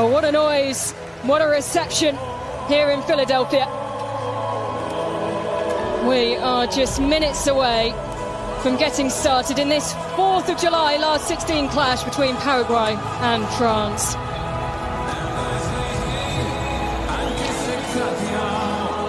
Oh, what a noise, what a reception here in Philadelphia. We are just minutes away from getting started in this 4th of July last 16 clash between Paraguay and France.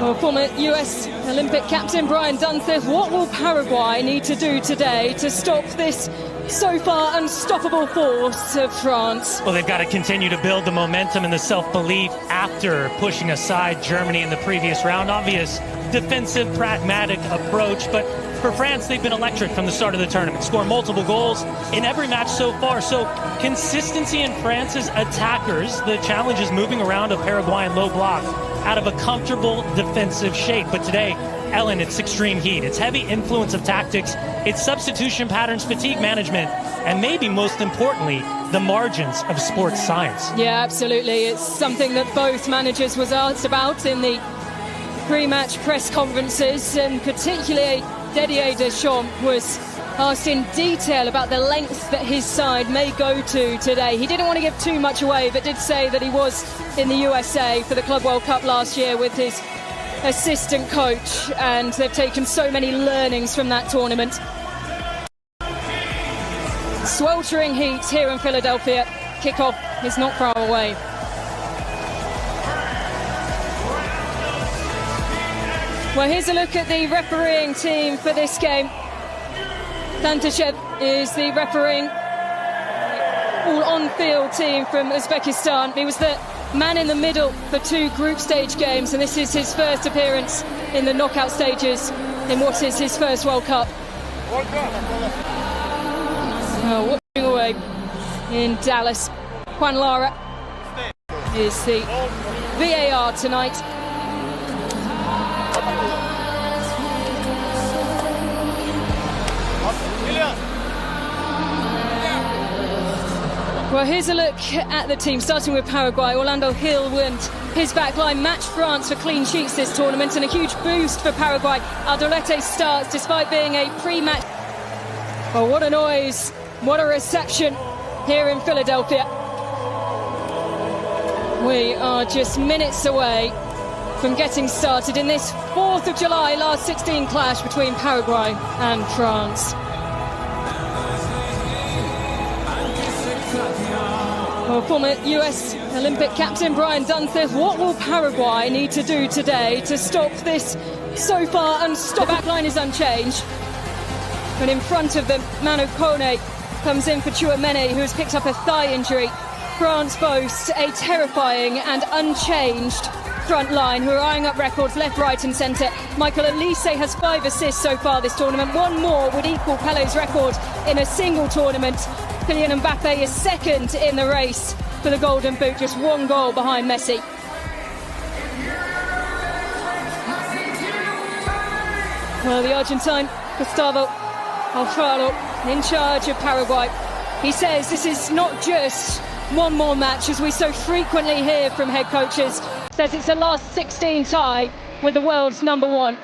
Well, former US Olympic captain Brian Dunseth, what will Paraguay need to do today to stop this so far unstoppable force of France? Well, they've got to continue to build the momentum and the self-belief after pushing aside Germany in the previous round. Obvious defensive, pragmatic approach, but for France, they've been electric from the start of the tournament, score multiple goals in every match so far. So consistency in France's attackers. The challenge is moving around a Paraguayan low block out of a comfortable defensive shape. But today, Ellen, it's extreme heat. It's heavy influence of tactics. It's substitution patterns, fatigue management, and maybe most importantly, the margins of sports science. Yeah, absolutely. It's something that both managers was asked about in the pre-match press conferences, and particularly Didier Deschamps was asked in detail about the lengths that his side may go to today. He didn't want to give too much away, but did say that he was in the USA for the Club World Cup last year with his assistant coach, and they've taken so many learnings from that tournament. Sweltering heat here in Philadelphia. Kickoff is not far away. Well, here's a look at the refereeing team for this game. Tantashev is the refereeing all-on-field team from Uzbekistan. He was the man in the middle for 2 group stage games, and this is his first appearance in the knockout stages in what is his first World Cup. Watching away in Dallas, Juan Lara is the VAR tonight. Well, here's a look at the team, starting with Paraguay. Orlando Hill and his backline matched France for clean sheets this tournament, and a huge boost for Paraguay. Aldolete starts despite being a pre-match. Well, what a noise, what a reception here in Philadelphia. We are just minutes away from getting started in this 4th of July last 16 clash between Paraguay and France. Well, former US Olympic captain Brian Dunseth, what will Paraguay need to do today to stop this so far unstoppable? The backline is unchanged, but in front of them, Manu Kone comes in for Chouameni, who has picked up a thigh injury. France boasts a terrifying and unchanged front line, who are eyeing up records left, right and centre. Michael Elise has 5 assists so far this tournament. One more would equal Pelé's record in a single tournament. Mpbaape is second in the race for the Golden Boot, just 1 goal behind Messi. Well, the Argentine Gustavo Alfaro in charge of Paraguay. He says this is not just one more match, as we so frequently hear from head coaches. Says it's a last 16 tie with the world's #1.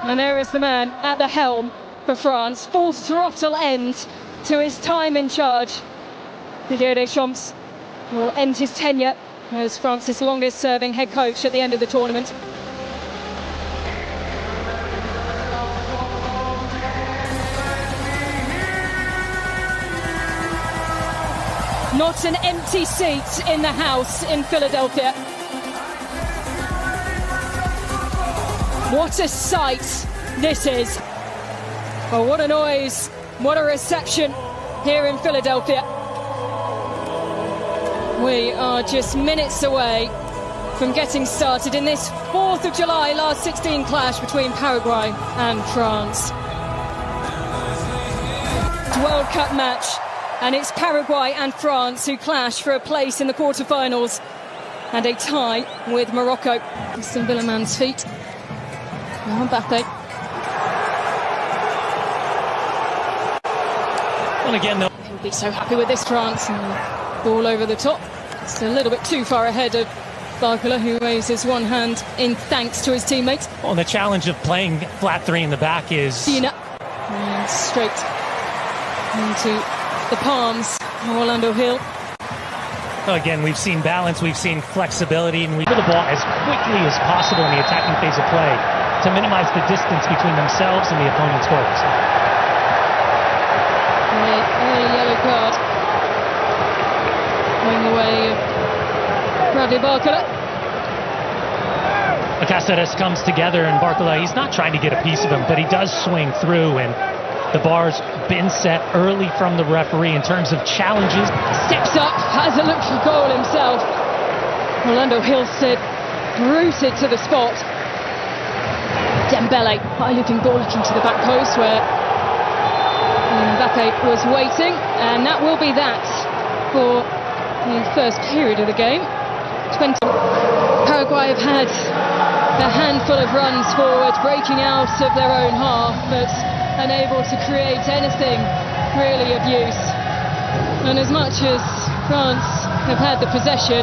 And there is the man at the helm for France. Full throttle end to his time in charge. Didier Deschamps will end his tenure as France's longest serving head coach at the end of the tournament. Not an empty seat in the house in Philadelphia. What a sight this is. Oh, what a noise, what a reception here in Philadelphia. We are just minutes away from getting started in this 4th of July last 16 clash between Paraguay and France. World Cup match, and it's Paraguay and France who clash for a place in the quarterfinals and a tie with Morocco. Mr. Villemans' feet. Mpbaape. And again, though, He'll be so happy with this France. Ball over the top. It's a little bit too far ahead of Barcola, who raises one hand in thanks to his teammates. Well, the challenge of playing flat 3 in the back is... Dina. And straight into the palms of Orlando Hill. Well, again, we've seen balance, we've seen flexibility, and we put the ball as quickly as possible in the attacking phase of play to minimize the distance between themselves and the opponent's goals. Early yellow card going the way of Bradley Barcola. Cáceres comes together, and Barcola, he's not trying to get a piece of him, but he does swing through, and the bar's been set early from the referee in terms of challenges. Steps up, has a look for goal himself. Orlando Hill said, rooted to the spot. Mpbaape, high-looking ball looking to the back post where Mpbaape was waiting, and that will be that for the first period of the game. 20. Paraguay have had a handful of runs forward, breaking out of their own half, but unable to create anything really of use. And as much as France have had the possession,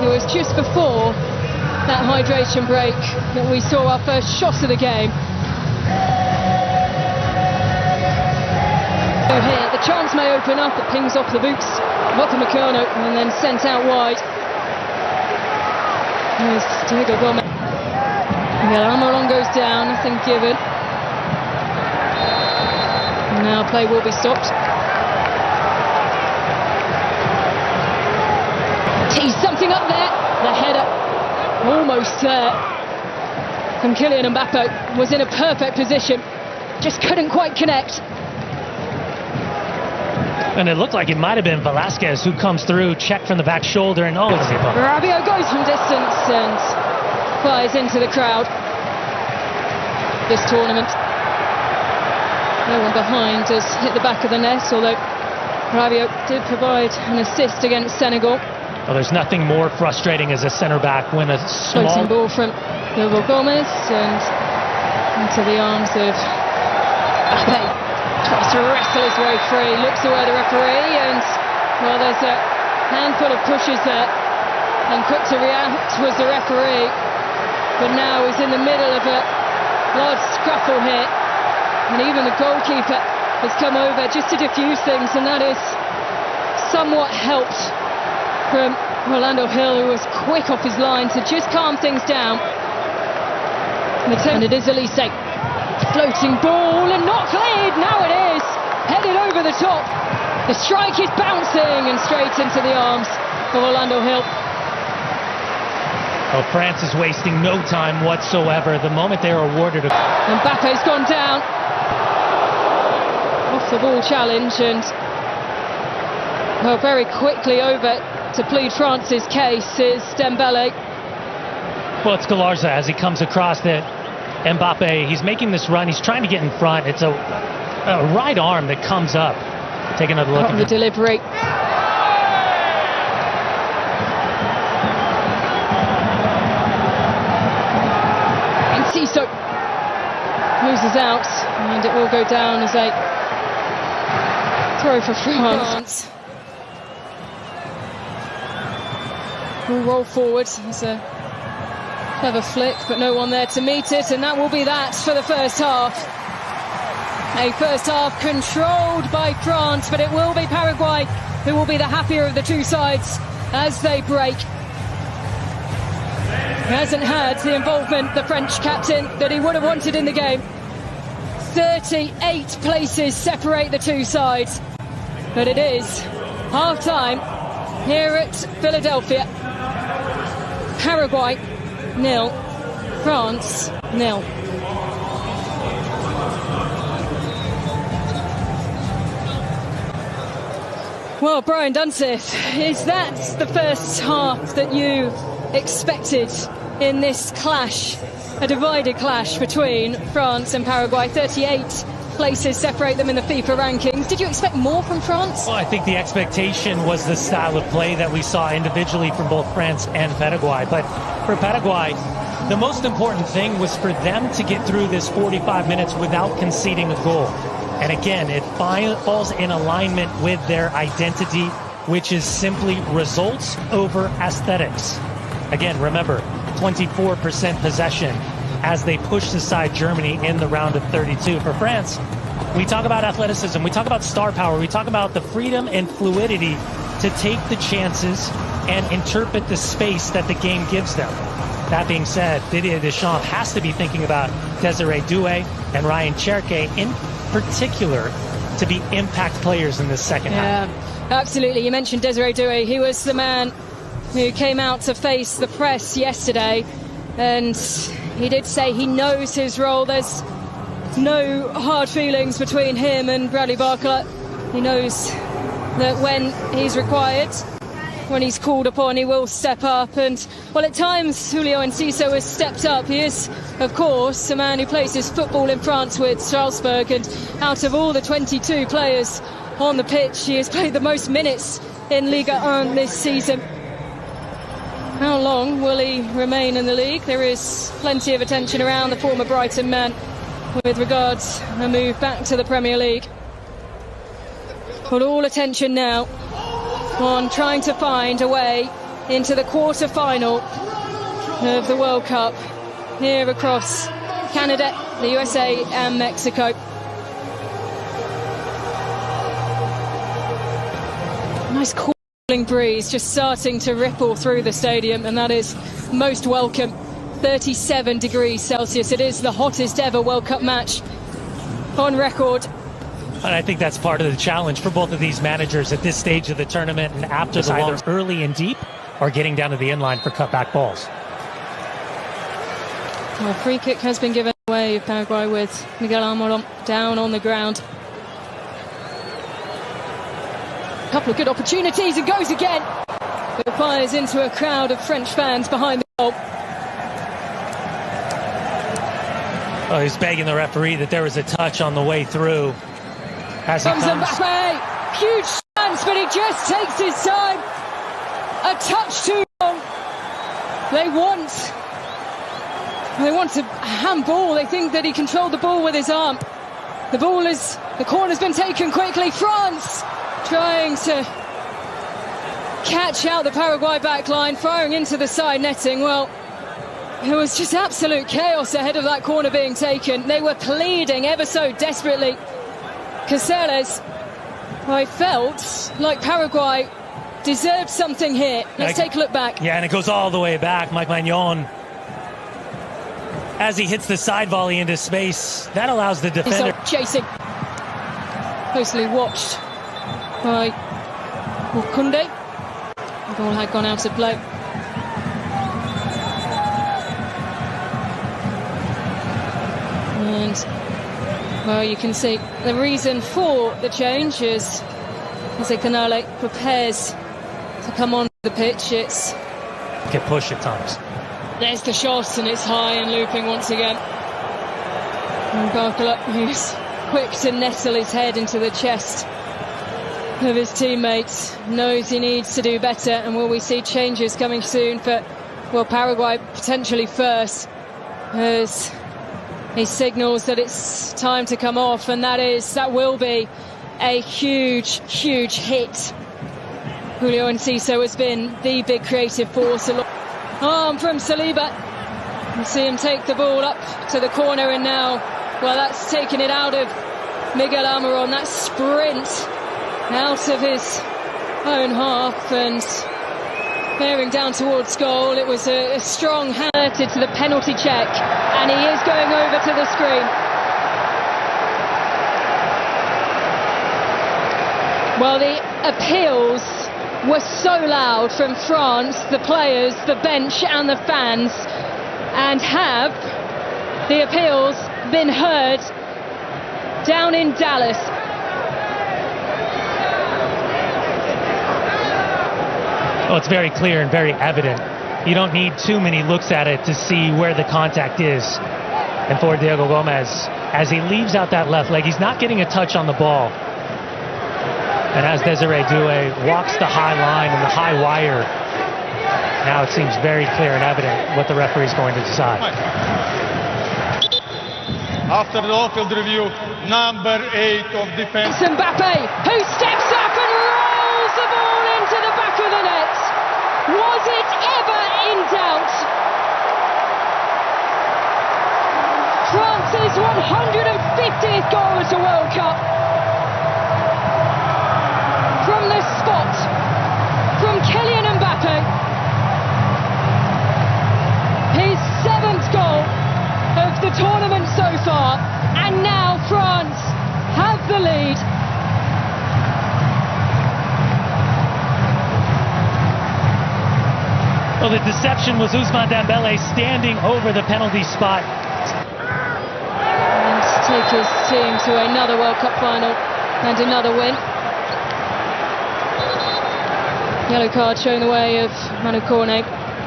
it was just before that hydration break that we saw our first shot of the game. So here, the chance may open up, it pings off the boots of Upamecano and then sent out wide. There's Diego Gomez. Almiron goes down, nothing given. Now play will be stopped. Tees something up there. The header almost there from Kylian Mpbaape was in a perfect position. Just couldn't quite connect. And it looked like it might have been Velasquez who comes through, check from the back shoulder, and oh, it's Rabiot goes from distance and fires into the crowd. This tournament, no one behind has hit the back of the net, although Rabiot did provide an assist against Senegal. Well, there's nothing more frustrating as a centre-back when a small floating ball from Diego Gomez and into the arms of Mpbaape. Tries to wrestle his way free, looks away the referee, and well, there's a handful of pushes there, and quick to react was the referee, but now he's in the middle of a large scuffle here, and even the goalkeeper has come over just to diffuse things, and that is somewhat helped from Orlando Hill, who was quick off his line to just calm things down. And it is Elise. Floating ball and not cleared, now it is, headed over the top. The strike is bouncing and straight into the arms of Orlando Hill. Well, France is wasting no time whatsoever. The moment they are awarded a... Mbappe's gone down. Off the ball challenge, and well, very quickly over to plead France's case is Dembele. Well, it's Galarza as he comes across the Mpbaape. He's making this run. He's trying to get in front. It's a right arm that comes up. Take another look at the delivery. And Siso loses out, and it will go down as a throw for France. Will roll forward. It's a clever flick, but no one there to meet it, and that will be that for the first half. A first half controlled by France, but it will be Paraguay who will be the happier of the two sides as they break. He hasn't had the involvement, the French captain, that he would have wanted in the game. 38 places separate the two sides, but it is half-time here at Philadelphia. Paraguay 0, France 0. Well, Brian Dunseth, is that the first half that you expected in this clash, a divided clash between France and Paraguay? 38 places separate them in the FIFA rankings. Did you expect more from France? Well, I think the expectation was the style of play that we saw individually from both France and Paraguay. But for Paraguay, the most important thing was for them to get through this 45 minutes without conceding a goal. And again, it falls in alignment with their identity, which is simply results over aesthetics. Again, remember, 24% possession as they pushed aside Germany in the round of 32. For France, we talk about athleticism, we talk about star power, we talk about the freedom and fluidity to take the chances and interpret the space that the game gives them. That being said, Didier Deschamps has to be thinking about Desiree Doué and Ryan Cherki in particular to be impact players in this second half. Absolutely. You mentioned Desiree Doué. He was the man who came out to face the press yesterday, and he did say he knows his role. There's no hard feelings between him and Bradley Barcola. He knows that when he's required, when he's called upon, he will step up. And, well, at times, Julio Enciso has stepped up. He is, of course, a man who plays his football in France with Strasbourg. And out of all the 22 players on the pitch, he has played the most minutes in Ligue 1 this season. How long will he remain in the league? There is plenty of attention around the former Brighton man with regards a move back to the Premier League. But all attention now on trying to find a way into the quarter-final of the World Cup here across Canada, the USA and Mexico. Nice cooling breeze just starting to ripple through the stadium, and that is most welcome. 37 degrees Celsius. It is the hottest ever World Cup match on record. And I think that's part of the challenge for both of these managers at this stage of the tournament and after the either early and deep or getting down to the inline for cutback balls. Well, a free kick has been given away, Paraguay, with Mpbaape down on the ground. A couple of good opportunities, and goes again. But fires into a crowd of French fans behind the goal. Oh, he's begging the referee that there was a touch on the way through. As he comes. Mpbaape, huge chance, but he just takes his time. A touch too long. They want a handball. They think that he controlled the ball with his arm. The corner's been taken quickly. France trying to catch out the Paraguay back line, firing into the side netting. Well, it was just absolute chaos ahead of that corner being taken. They were pleading ever so desperately. Caceres, I felt like Paraguay deserved something here. Let's take a look back. Yeah, and it goes all the way back. Mike Magnon, as he hits the side volley into space, that allows the defender. Chasing. Closely watched by Kunde. The ball had gone out of play. And, well, you can see the reason for the change is as Canale prepares to come on the pitch. It's get push at times. There's the shot, and it's high and looping once again. And Barcola, who's quick to nestle his head into the chest of his teammates, knows he needs to do better. And will we see changes coming soon for, well, Paraguay potentially first, as he signals that it's time to come off, and that will be a huge hit. Julio Enciso has been the big creative force. Arm from Saliba. You see him take the ball up to the corner, and now, well, that's taken it out of Mpbaape. That sprint out of his own half and bearing down towards goal. It was a strong hand to the penalty check, and he is going over to the screen. Well, the appeals were so loud from France, the players, the bench and the fans. And have the appeals been heard down in Dallas? Well, it's very clear and very evident. You don't need too many looks at it to see where the contact is. And for Diego Gomez, as he leaves out that left leg, he's not getting a touch on the ball. And as Desiree Doué walks the high line and the high wire, now it seems very clear and evident what the referee is going to decide. After the on-field review, number 8 of defense. Mpbaape, who steps up and rolls the ball into the back of the net. Was it ever in doubt? France's 150th goal at a World Cup. From the spot, from Kylian Mpbaape. Well, the deception was Mpbaape standing over the penalty spot. And to take his team to another World Cup final and another win. Yellow card showing the way of Manu Cornet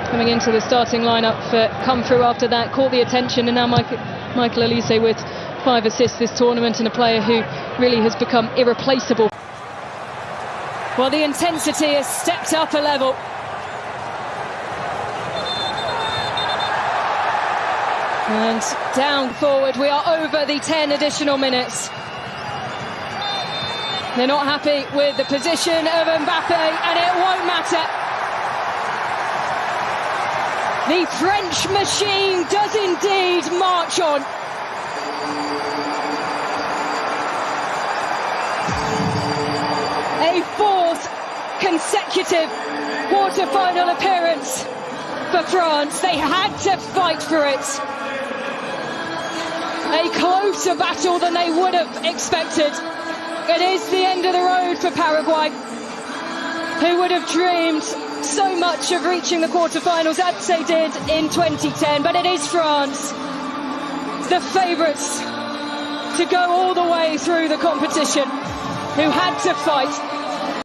coming into the starting lineup. Come through after that, caught the attention, and now Michael Olise with 5 assists this tournament, and a player who really has become irreplaceable. Well, the intensity has stepped up a level. And down forward, we are over the 10 additional minutes. They're not happy with the position of Mpbaape, and it won't matter. The French machine does indeed march on. A 4th consecutive quarter-final appearance for France. They had to fight for it. A closer battle than they would have expected. It is the end of the road for Paraguay, who would have dreamed so much of reaching the quarterfinals as they did in 2010. But it is France, the favourites to go all the way through the competition, who had to fight.